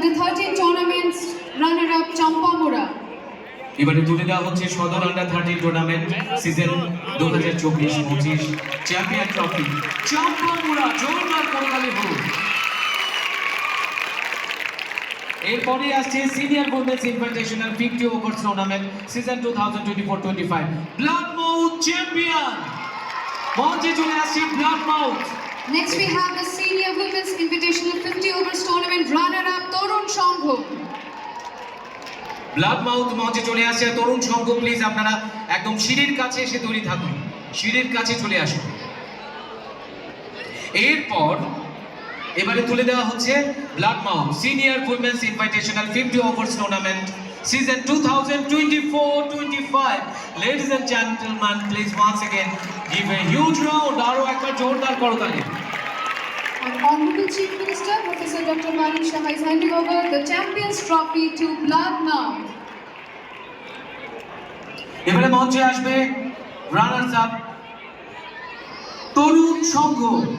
Under 13 tournaments runner-up Champamura. এবারে তুলে দেওয়া হচ্ছে সদর under 13 tournament season 2024-25 champion trophy Champamura. জোরদার করতালি হোক। এরপরে আসছে senior women's invitational 50 overs tournament season 2024-25 blood mouth champion. মঞ্চে চলে আসছে blood mouth. Next we have the Senior Women's Invitational 50 Overs Tournament runner-up Torun Shongho. Blood mouth মঞ্চে চলে আসছে। তরুণ সংঘ প্লিজ আপনারা একদম সিঁড়ির কাছে এসে তৈরি থাকুন, সিঁড়ির কাছে চলে আসুন। এরপর এবারে তুলে দেওয়া হচ্ছে blood mouth senior women's invitational 50 overs tournament season 2024-25। Ladies and gentleman please once again give a huge round. আরো একবার জোরদার করতালি। Honorable Chief Minister Professor Dr. Manu Shah is handing over the Champions Trophy to Blood Mouth. এবারে মঞ্চে আসবে runners up তরুণ সংঘ।